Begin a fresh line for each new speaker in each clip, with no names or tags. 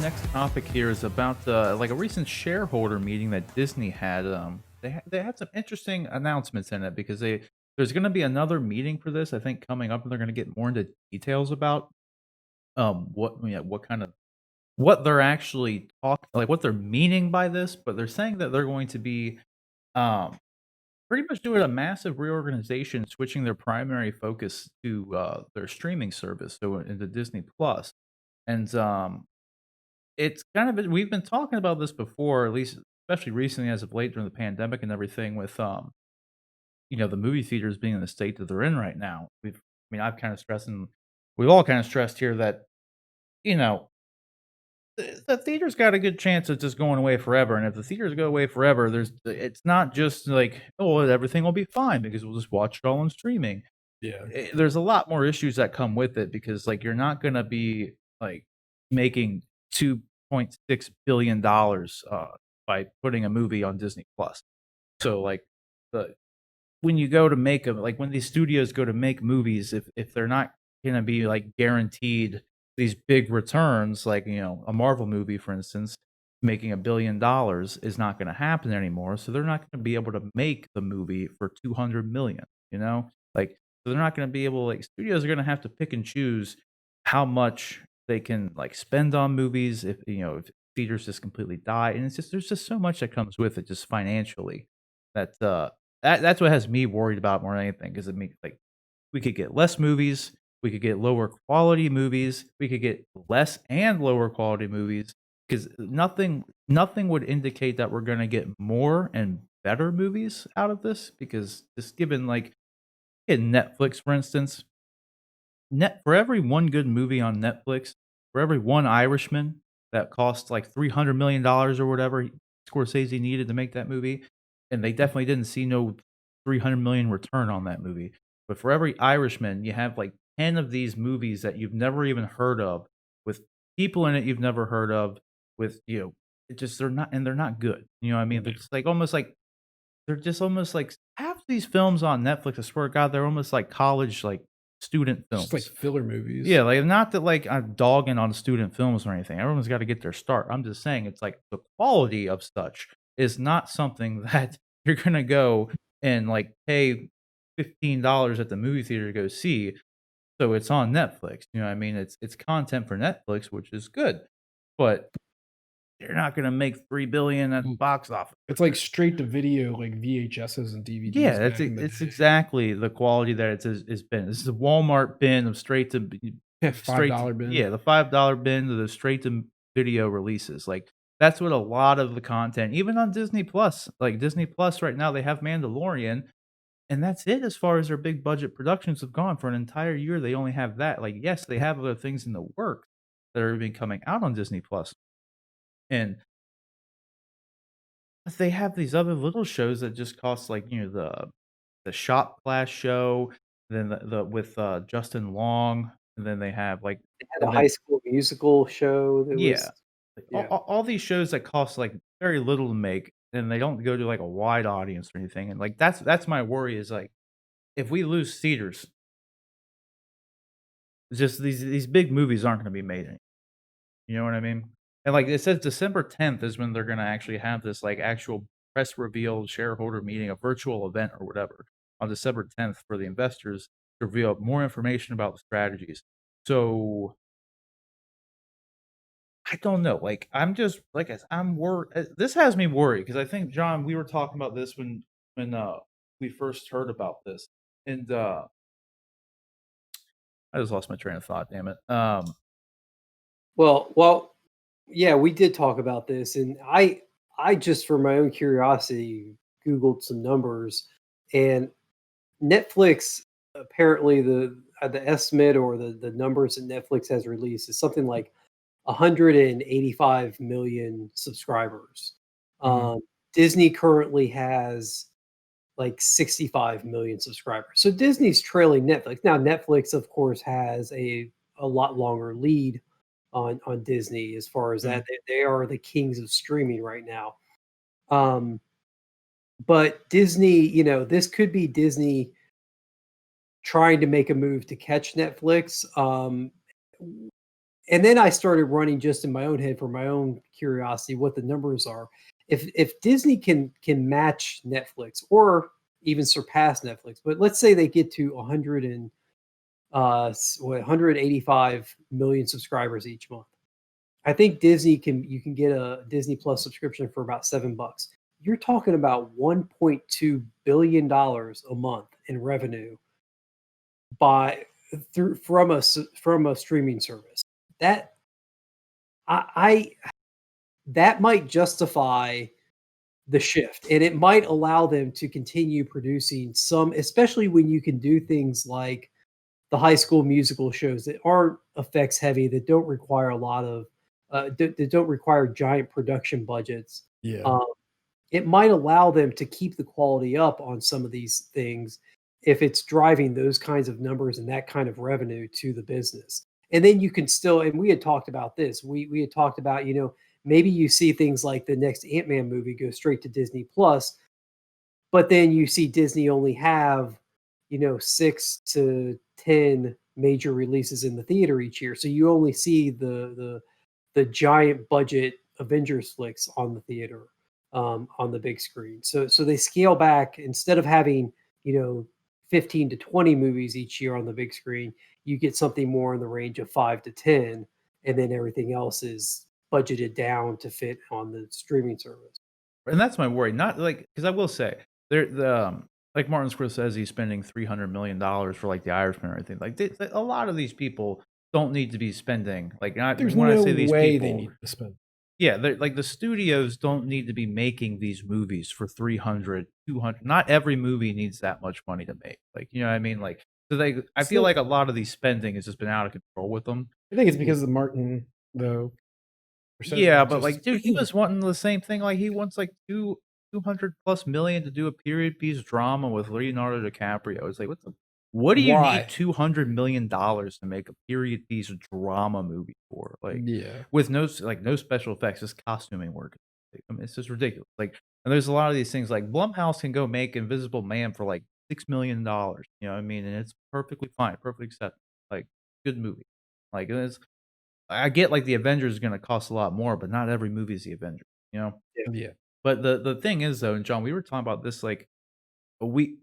next topic here is about like a recent shareholder meeting that Disney had. They had some interesting announcements in it because there's going to be another meeting for this, I think, coming up, and they're going to get more into details about what kind of what they're actually talking, like what they're meaning by this. But they're saying that they're going to be um pretty much doing a massive reorganization, switching their primary focus to their streaming service, so into Disney Plus. And it's kind of we've been talking about this before, at least especially recently as of late during the pandemic and everything with, the movie theaters being in the state that they're in right now. I've kind of stressed and we've all kind of stressed here that, you know, the theaters got a good chance of just going away forever. And if the theaters go away forever, it's not just like, oh, everything will be fine because we'll just watch it all on streaming.
Yeah.
There's a lot more issues that come with it because like you're not gonna be like making $2.6 billion by putting a movie on Disney Plus. So like the when you go to make them, like when these studios go to make movies, if they're not gonna be like guaranteed these big returns, like a Marvel movie, for instance, making $1 billion is not gonna happen anymore. So they're not gonna be able to make the movie for 200 million, Like so they're not gonna be able like studios are gonna have to pick and choose how much they can like spend on movies if theaters just completely die. And it's just there's just so much that comes with it just financially that that's what has me worried about more than anything, 'cause it means, like, we could get less movies, we could get lower quality movies, we could get less and lower quality movies, 'cause nothing would indicate that we're gonna get more and better movies out of this, because just given, like, in Netflix, for instance, Net for every one good movie on Netflix, for every one Irishman that cost like $300 million or whatever Scorsese needed to make that movie, and they definitely didn't see no 300 million return on that movie. But for every Irishman, you have like 10 of these movies that you've never even heard of, with people in it you've never heard of, with it just they're not good. You know what I mean? They're just like almost like they're just almost like half these films on Netflix, I swear to God, they're almost like college like student
Just like
films.
filler movies.
Yeah, like, not that, like, I'm dogging on student films or anything. Everyone's gotta get their start. I'm just saying it's like the quality of such is not something that you're gonna go and, like, pay $15 at the movie theater to go see, so it's on Netflix, you know what I mean? It's content for Netflix, which is good, but you're not gonna make $3 billion at the
Mm.
box office for
It's like
sure.
straight to video, like VHSs and DVDs
Yeah,
back in the
it's
day.
exactly the quality that it's been. This is a Walmart bin of
Yeah,
straight to
$5 bin.
yeah, the $5 bin to the straight to video releases. Like, that's what a lot of the content even on Disney Plus, like, Disney Plus right now, they have Mandalorian, and that's it as far as their big budget productions have gone. For an entire year, they only have that. Like, yes, they have other things in the works that are even coming out on Disney Plus, and they have these other little shows that just cost, like, the shop class show, then the with, Justin Long, and then they have, like
They had a
and
High
then
School Musical show that
yeah.
was
Like, all
yeah.
all all these shows that cost, like, very little to make, and they don't go to, like, a wide audience or anything, and, like, that's my worry is, like, if we lose theaters, just these big movies aren't gonna be made any, you know what I mean? And, like, it says December 10th is when they're gonna actually have this, like, actual press reveal, shareholder meeting, a virtual event or whatever on December 10th for the investors to reveal more information about the strategies. So, I don't know, like, I'm just like I s I'm worried. This has me worried because I think, John, we were talking about this when we first heard about this, and, I just lost my train of thought, damn it.
Well, yeah, we did talk about this, and I just for my own curiosity Googled some numbers, and Netflix apparently the estimate or the numbers that Netflix has released is something like 185 million subscribers.
Mhm.
Um, Disney currently has like 65 million subscribers. So Disney's trailing Netflix. Now Netflix of course has a lot longer lead on Disney as far as that.
Mhm.
They are the kings of streaming right now. Um, but Disney, this could be Disney trying to make a move to catch Netflix. and then I started running just in my own head for my own curiosity what the numbers are. If Disney can match Netflix or even surpass Netflix, but let's say they get to 185 million subscribers each month. I think you can get a Disney Plus subscription for about $7. You're talking about $1.2 billion a month in revenue by through from a streaming service. That I that might justify the shift, and it might allow them to continue producing some, especially when you can do things like the High School Musical shows that aren't effects heavy, that don't require a lot of that don't require giant production budgets.
Yeah.
Um, it might allow them to keep the quality up on some of these things if it's driving those kinds of numbers and that kind of revenue to the business. And then you can still, and we had talked about this. We had talked about, maybe you see things like the next Ant-Man movie go straight to Disney Plus, but then you see Disney only have, 6 to 10 major releases in the theater each year. So you only see the giant budget Avengers flicks on the theater, on the big screen. So they scale back instead of having, you know, 15 to 20 movies each year on the big screen, you get something more in the range of 5 to 10, and then everything else is budgeted down to fit on the streaming service.
And that's my worry. Not like because I will say like Martin Scorsese spending $300 million for like The Irishman or anything. Like a lot of these people don't need to be spending like not
There's
when
no
I say these
way
people.
they need to spend.
Yeah, they're like the studios don't need to be making these movies for 300, 200. Not every movie needs that much money to make. Like, you know what I mean? Like, so I feel
So-
like a lot of these spending has just been out of control with them.
I think it's because of Martin, though.
Yeah, but like, dude, he was wanting the same thing. Like, he wants like 200 plus million to do a period piece drama with Leonardo DiCaprio. It's like, what do you
Why?
need $200 million to make a period piece drama movie for? Like,
Yeah.
with no special effects, just costuming work. I mean, it's just ridiculous. Like, and there's a lot of these things like Blumhouse can go make Invisible Man for like $6 million. You know what I mean? And it's perfectly fine, perfectly acceptable. Like, good movie. Like, I get like the Avengers is going to cost a lot more, but not every movie is the Avengers. You know.
Yeah.
But the thing is though, and John, we were talking about this like a week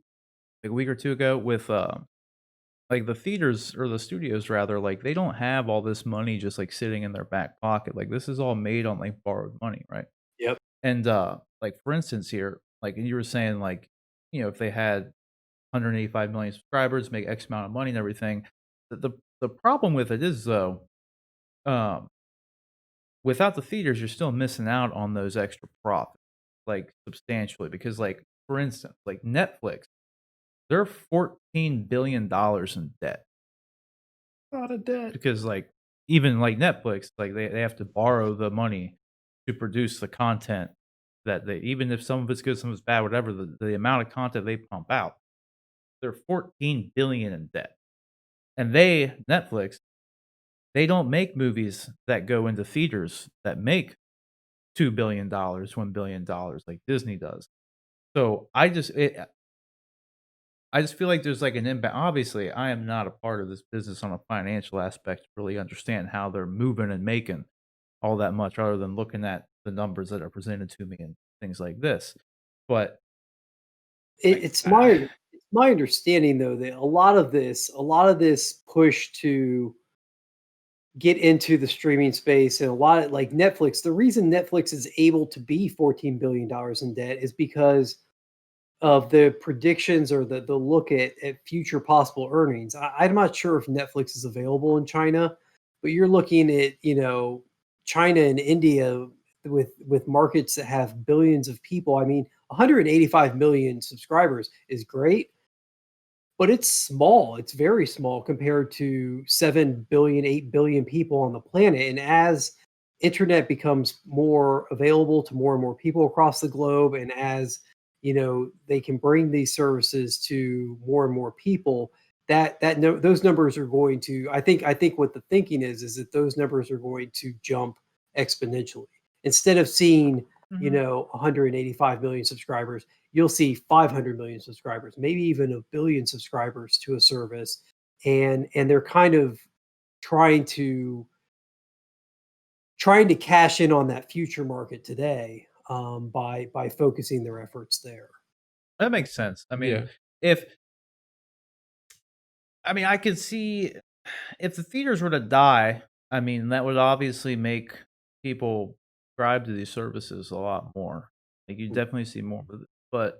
or two ago with like the theaters or the studios rather, like they don't have all this money just like sitting in their back pocket. Like this is all made on like borrowed money, right?
Yep.
And like for instance here, like you were saying like, if they had 185 million subscribers, make X amount of money and everything. The problem with it is though, um without the theaters, you're still missing out on those extra profits, like substantially. Because like for instance, like Netflix, they're $14 billion in debt.
A lot of debt.
Because like even like Netflix, like they have to borrow the money to produce the content that they, even if some of it's good, some of it's bad, whatever, the amount of content they pump out, they're 14 billion in debt. And Netflix, they don't make movies that go into theaters that make $2 billion, $1 billion like Disney does. So I just feel like there's like an impact. Obviously, I am not a part of this business on a financial aspect to really understand how they're moving and making all that much other than looking at the numbers that are presented to me and things like this. But
It's my understanding though that a lot of this push to get into the streaming space and a lot of like Netflix, the reason Netflix is able to be $14 billion in debt is because of the predictions or the look at future possible earnings. I'm not sure if Netflix is available in China, but you're looking at, China and India with markets that have billions of people. I mean, 185 million subscribers is great, but it's small. It's very small compared to 7 billion, 8 billion people on the planet. And as internet becomes more available to more and more people across the globe, and as they can bring these services to more and more people, those numbers are going to. I think what the thinking is that those numbers are going to jump exponentially. Instead of seeing 185 million subscribers, you'll see 500 million subscribers, maybe even a billion subscribers to a service, and they're kind of trying to trying to cash in on that future market today, by focusing their efforts there.
That makes sense. I mean,
Yeah.
if I could see if the theaters were to die, I mean, that would obviously make people subscribe to these services a lot more. Like, you definitely see more of it. But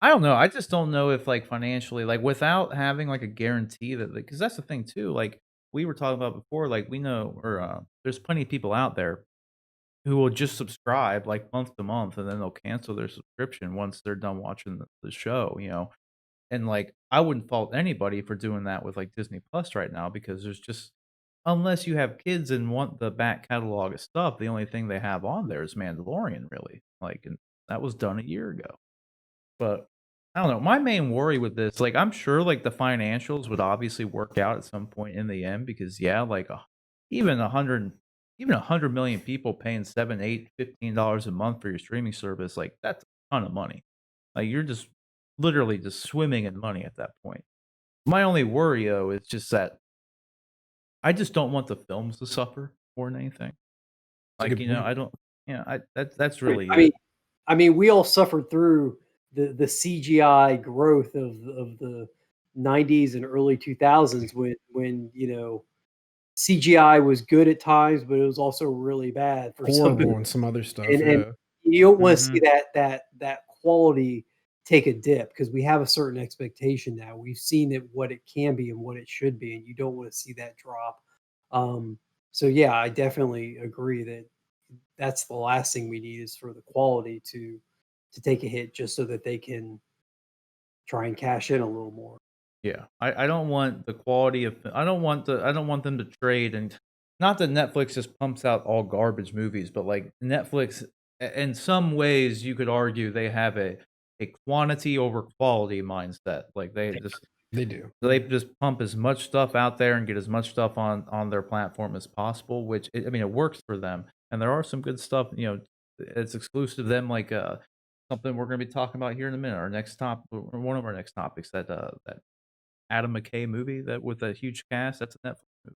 I don't know. I just don't know if, like, financially, like, without having, like, a guarantee that, because that's the thing too. Like we were talking about before, like, we know, or there's plenty of people out there who will just subscribe like month to month, and then they'll cancel their subscription once they're done watching the show. And, like, I wouldn't fault anybody for doing that with, like, Disney Plus right now, because there's just, unless you have kids and want the back catalog of stuff, the only thing they have on there is Mandalorian, really. Like, and that was done a year ago. But I don't know. My main worry with this, like, I'm sure, like, the financials would obviously work out at some point in the end, because yeah, like, even 100 million people paying 7, 8, $15 a month for your streaming service, like, that's a ton of money. Like, you're just literally just swimming in money at that point. My only worry, though, is just that I just don't want the films to suffer more than anything.
That's a
Like,
good point.
I don't, that's
Right.
really
I
it.
mean, we all suffered through the CGI growth of the 90s and early 2000s, when CGI was good at times, but it was also really bad for some
Horrible
people.
and some other stuff.
And
Yeah.
you don't want to see
Mhm.
that quality take a dip, because we have a certain expectation now. We've seen it, what it can be and what it should be, and you don't want to see that drop. Um, so yeah, I definitely agree that that's the last thing we need, is for the quality to take a hit, just so that they can try and cash in a little more.
Yeah, I don't want the quality of, I don't want them to trade. And not that Netflix just pumps out all garbage movies, but, like, Netflix, in some ways you could argue they have a quantity over quality mindset. Like,
They do.
they just pump as much stuff out there and get as much stuff on their platform as possible, which, I mean, it works for them. And there are some good stuff, it's exclusive to them, like, something we're going to be talking about here in a minute. Our next top, or one of our next topics, that Adam McKay movie, that with a huge cast, that's a Netflix movie.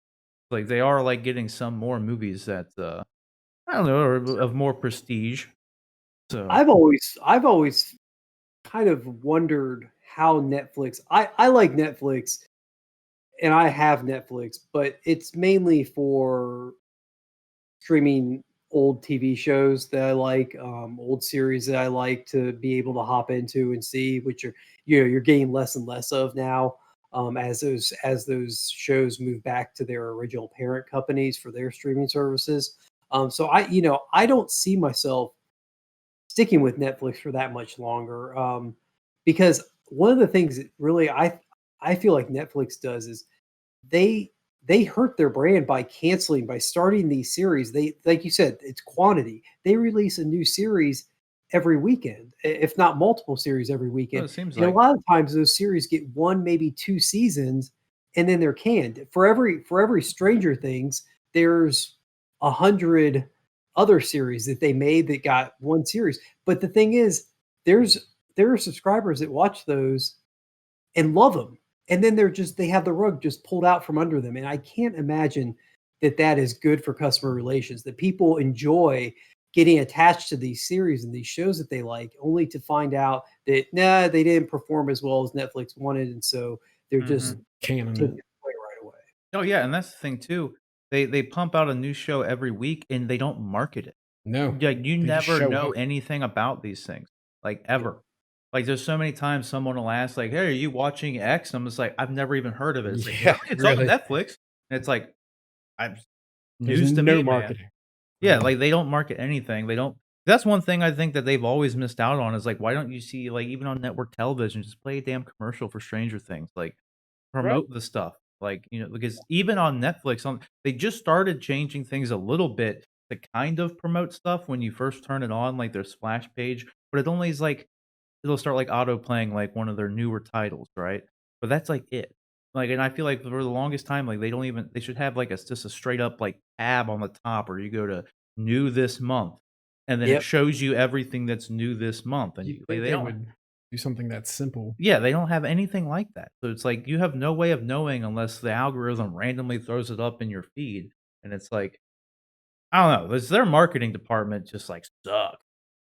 Like, they are, like, getting some more movies that, I don't know, are of more prestige. So
I've always kind of wondered how Netflix. I like Netflix, and I have Netflix, but it's mainly for streaming old TV shows that I like, old series that I like to be able to hop into and see, which are, you're getting less and less of now, as those shows move back to their original parent companies for their streaming services. So I don't see myself sticking with Netflix for that much longer, because one of the things that really I feel like Netflix does is they they hurt their brand by canceling, by starting these series. They, like you said, it's quantity. They release a new series every weekend, if not multiple series every
well,
weekend.
it seems
And a
like,
lot of times those series get one, maybe two seasons, and then they're canned. For every Stranger Things, there's 100 other series that they made that got one series. But the thing is, there's there are subscribers that watch those and love them. And then they have the rug just pulled out from under them. And I can't imagine that that is good for customer relations, that people enjoy getting attached to these series and these shows that they like, only to find out that, nah, they didn't perform as well as Netflix wanted. And so they're just
mhm.
Canon
taking
it.
it away right away.
Oh, yeah, and that's the thing too. They pump out a new show every week, and they don't market it.
No.
Like, you
They just
never
show
know
up.
anything about these things, like,
Yeah.
ever. Like, there's so many times someone will ask, like, "Hey, are you watching X?" I'm just like, "I've never even heard of it." It's like,
Yeah,
"Really? It's on
really.
Netflix?" And it's like, I'm
There's
news to
no
me, man.
marketing.
Yeah,
Really.
like, they don't market anything. They don't, that's one thing I think that they've always missed out on, is, like, why don't you see, like, even on network television, just play a damn commercial for Stranger Things, like,
Right.
promote the stuff, like, because even on Netflix, they just started changing things a little bit to kind of promote stuff when you first turn it on, like, their splash page, but it only is, like, it'll start, like, auto playing, like, one of their newer titles, right? But that's, like, it. Like, and I feel like for the longest time, like, they should have, like, just a straight up, like, tab on the top where you go to "New this month," and then it
Yep.
shows you everything that's new this month, and
You'd
like,
think
they
they
don't,
would do something that simple.
yeah, they don't have anything like that. So it's like you have no way of knowing unless the algorithm randomly throws it up in your feed, and it's like, I don't know. Their marketing department just like suck.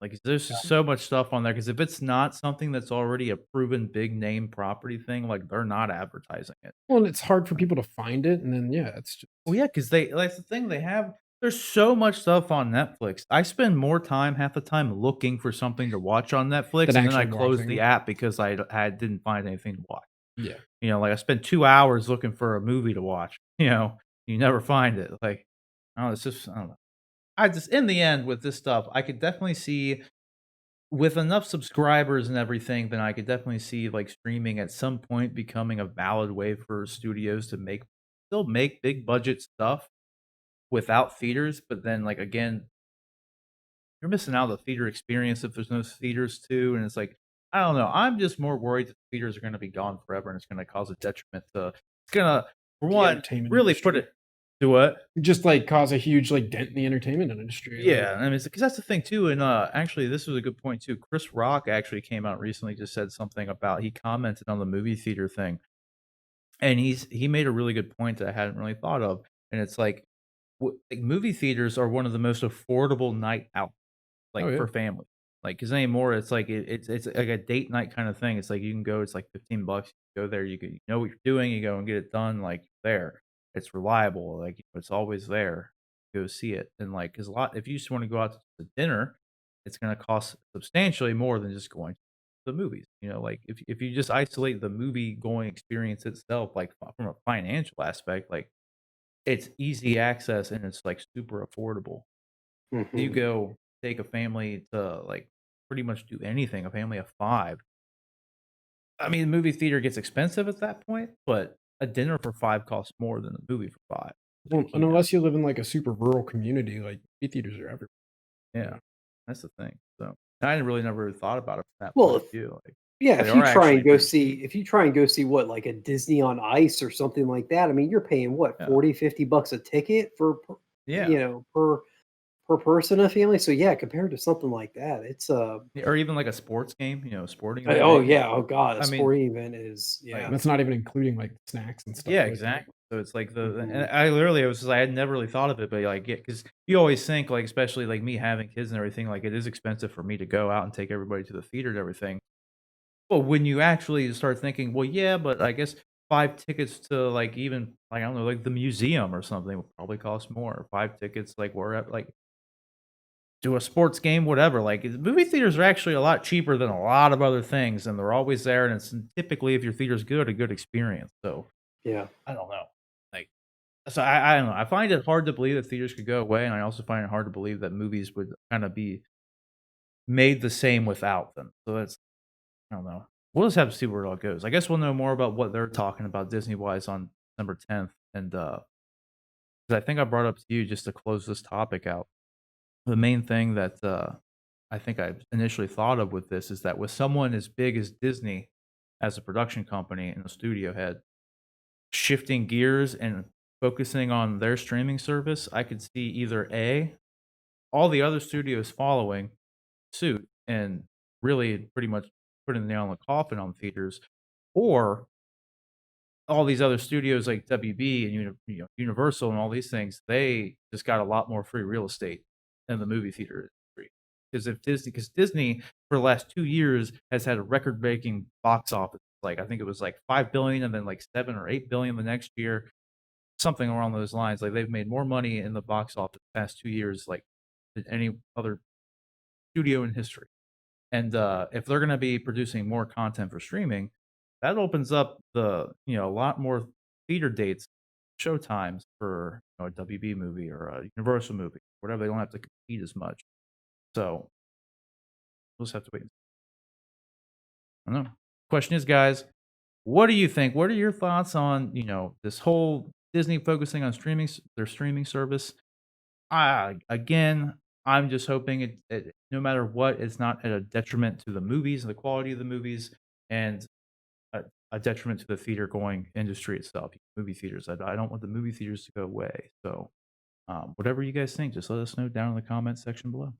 Like there's just so much stuff on there because if it's not something that's already a proven big name property thing, like they're not advertising it.
Well, and it's hard for people to find it, and then yeah, it's just
Well, yeah, because that's the thing they have. There's so much stuff on Netflix. I spend more time half the time looking for something to watch on Netflix,
Than
and then I
actually
close
watching
the
it.
app because I didn't find anything to watch.
yeah.
You know, like I spent 2 hours looking for a movie to watch. You know, you never find it. Like, oh, it's just I don't know. I just in the end with this stuff, I could definitely see with enough subscribers and everything, then I could definitely see like streaming at some point becoming a valid way for studios to still make big budget stuff without theaters. But then like again, you're missing out on the theater experience if there's no theaters too. And it's like, I don't know. I'm just more worried that theaters are gonna be gone forever and it's gonna cause a detriment to it's gonna for
The
one,
entertainment
really put
industry.
it to what?
Just like cause a huge like dent in the entertainment industry. Like,
Yeah, I mean, because that's the thing too, and, actually, this was a good point too. Chris Rock actually came out recently, just said something about he commented on the movie theater thing, and he made a really good point that I hadn't really thought of, and it's like, movie theaters are one of the most affordable night out.
oh
Like,
yeah.
for family. Like, 'cause anymore, it's like it's like a date night kinda thing. It's like you can go, it's like 15 bucks, you go there, you know what you're doing, you go and get it done, like, there. It's reliable, like, it's always there. Go see it, and, like, 'cause a lot if you just wanna go out to dinner, it's gonna cost substantially more than just going to the movies, you know, like, if you just isolate the movie-going experience itself, like, from a financial aspect, like, it's easy access and it's, like, super affordable. You
Mhm.
go take a family to, like, pretty much do anything, a family of 5. I mean, the movie theater gets expensive at that point, but a dinner for 5 costs more than a movie for 5.
Well,
Like,
and
you know
unless you live in like a super rural community, like movie theaters are everywhere.
yeah, that's the thing, so I really never really thought about it from that
Well,
point of
if
view, like,
yeah,
they
if you
are
try
actually
and go
pretty
see if you try and go see what, like a Disney on Ice or something like that, I mean, you're paying what,
yeah.
40, 50 bucks a ticket
Yeah.
per person in a family? So yeah, compared to something like that, it's
Yeah, or even like a sports game, you know, a sporting event,
oh
they
yeah, oh god, a
I mean,
sporting event is
like
And
yeah.
that's not even including like snacks and stuff
yeah,
like that.
exactly. So it's like and
Mhm.
I literally it was just I had never really thought of it, but like yeah, because you always think like especially like me having kids and everything, like it is expensive for me to go out and take everybody to the theater and everything. But when you actually start thinking, well, yeah, but I guess 5 tickets to like even like I don't know, like the museum or something would probably cost more. 5 tickets like we're at like to a sports game, whatever. Like movie theaters are actually a lot cheaper than a lot of other things, and they're always there. And it's typically if your theater's good, a good experience. So
Yeah.
I don't know. Like so I don't know. I find it hard to believe that theaters could go away, and I also find it hard to believe that movies would kind of be made the same without them. So that's I don't know. We'll just have to see where it all goes. I guess we'll know more about what they're talking about Disney wise on December 10th. And 'cause I think I brought up to you just to close this topic out. The main thing that I think I initially thought of with this is that with someone as big as Disney as a production company and a studio head, shifting gears and focusing on their streaming service, I could see either A, all the other studios following suit and really pretty much putting the nail in the coffin on theaters, or all these other studios like WB and Universal and all these things, they just got a lot more free real estate than the movie theater industry. Because Disney for the last 2 years has had a record breaking box office. Like I think it was like 5 billion and then like 7 or 8 billion the next year, something along those lines. Like they've made more money in the box office the past 2 years, like than any other studio in history. And if they're going to be producing more content for streaming, that opens up a lot more theater dates, show times for a WB movie or a Universal movie, whatever. They don't have to compete as much. So we'll just have to wait. I don't know. Question is, guys, what do you think? What are your thoughts on this whole Disney focusing on their streaming service? Again, I'm just hoping no matter what, it's not at a detriment to the movies, the quality of the movies, and a detriment to the theater going industry itself. Movie theaters. I don't want the movie theaters to go away. So, whatever you guys think, just let us know down in the comment section below.